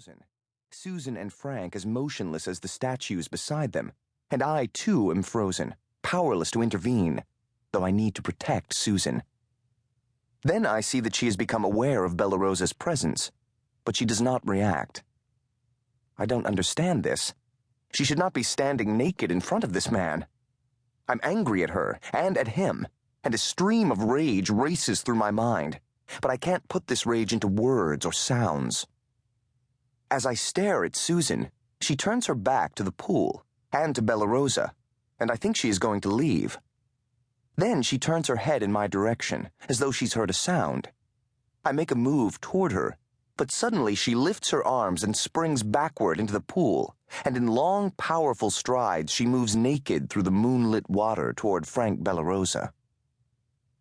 frozen, Susan and Frank as motionless as the statues beside them, and I, too, am frozen, powerless to intervene, though I need to protect Susan. Then I see that she has become aware of Bellarosa's presence, but she does not react. I don't understand this. She should not be standing naked in front of this man. I'm angry at her, and at him, and a stream of rage races through my mind, but I can't put this rage into words or sounds. As I stare at Susan, she turns her back to the pool, and to Bellarosa, and I think she is going to leave. Then she turns her head in my direction, as though she's heard a sound. I make a move toward her, but suddenly she lifts her arms and springs backward into the pool, and in long, powerful strides she moves naked through the moonlit water toward Frank Bellarosa.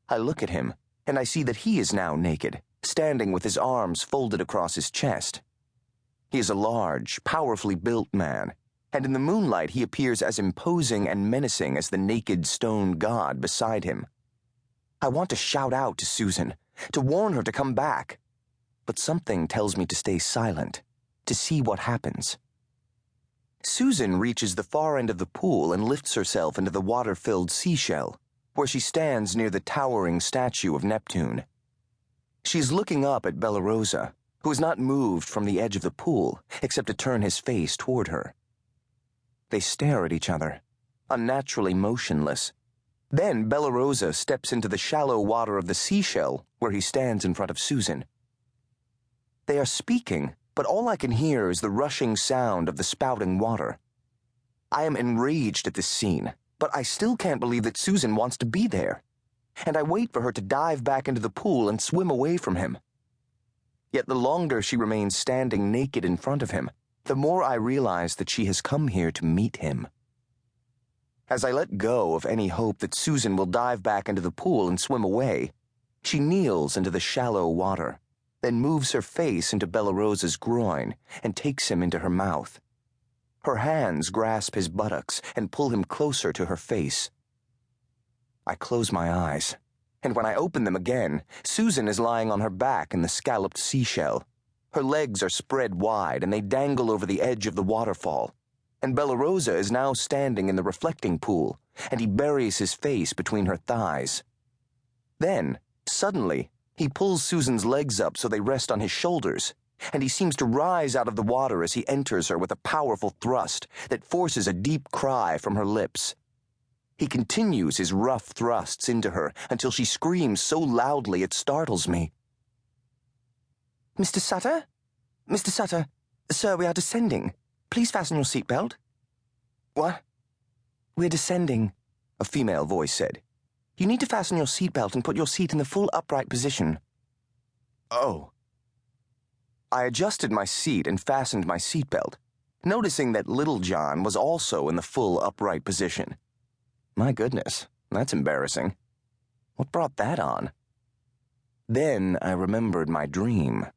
I look at him, and I see that he is now naked, standing with his arms folded across his chest. He is a large, powerfully built man, and in the moonlight he appears as imposing and menacing as the naked stone god beside him. I want to shout out to Susan, to warn her to come back, but something tells me to stay silent, to see what happens. Susan reaches the far end of the pool and lifts herself into the water-filled seashell, where she stands near the towering statue of Neptune. She is looking up at Bellarosa, who has not moved from the edge of the pool, except to turn his face toward her. They stare at each other, unnaturally motionless. Then Bellarosa steps into the shallow water of the seashell, where he stands in front of Susan. They are speaking, but all I can hear is the rushing sound of the spouting water. I am enraged at this scene, but I still can't believe that Susan wants to be there, and I wait for her to dive back into the pool and swim away from him. Yet the longer she remains standing naked in front of him, the more I realize that she has come here to meet him. As I let go of any hope that Susan will dive back into the pool and swim away, she kneels into the shallow water, then moves her face into Bellarosa's groin and takes him into her mouth. Her hands grasp his buttocks and pull him closer to her face. I close my eyes, and when I open them again, Susan is lying on her back in the scalloped seashell. Her legs are spread wide, and they dangle over the edge of the waterfall, and Bellarosa is now standing in the reflecting pool, and he buries his face between her thighs. Then, suddenly, he pulls Susan's legs up so they rest on his shoulders, and he seems to rise out of the water as he enters her with a powerful thrust that forces a deep cry from her lips. He continues his rough thrusts into her until she screams so loudly it startles me. "Mr. Sutter? Mr. Sutter, sir, we are descending. Please fasten your seatbelt." "What?" "We're descending," a female voice said. "You need to fasten your seatbelt and put your seat in the full upright position." "Oh." I adjusted my seat and fastened my seatbelt, noticing that Little John was also in the full upright position. My goodness, that's embarrassing. What brought that on? Then I remembered my dream.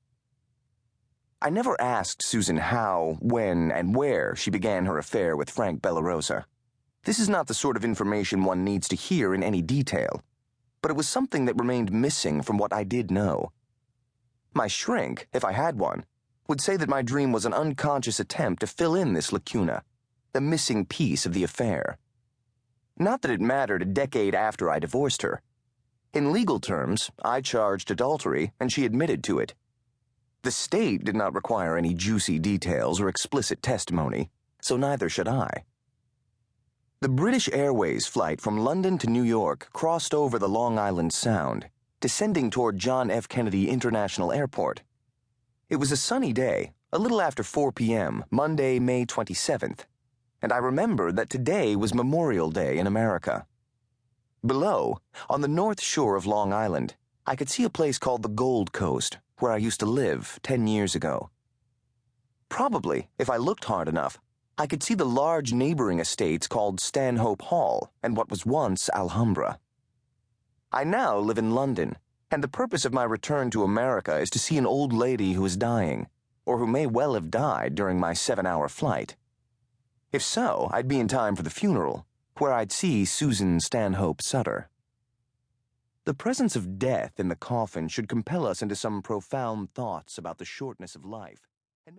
I never asked Susan how, when, and where she began her affair with Frank Bellarosa. This is not the sort of information one needs to hear in any detail, but it was something that remained missing from what I did know. My shrink, if I had one, would say that my dream was an unconscious attempt to fill in this lacuna, the missing piece of the affair. Not that it mattered a decade after I divorced her. In legal terms, I charged adultery, and she admitted to it. The state did not require any juicy details or explicit testimony, so neither should I. The British Airways flight from London to New York crossed over the Long Island Sound, descending toward John F. Kennedy International Airport. It was a sunny day, a little after 4 p.m., Monday, May 27th, and I remembered that today was Memorial Day in America. Below, on the north shore of Long Island, I could see a place called the Gold Coast, where I used to live 10 years ago. Probably, if I looked hard enough, I could see the large neighboring estates called Stanhope Hall and what was once Alhambra. I now live in London, and the purpose of my return to America is to see an old lady who is dying, or who may well have died during my 7-hour flight. If so, I'd be in time for the funeral, where I'd see Susan Stanhope Sutter. The presence of death in the coffin should compel us into some profound thoughts about the shortness of life.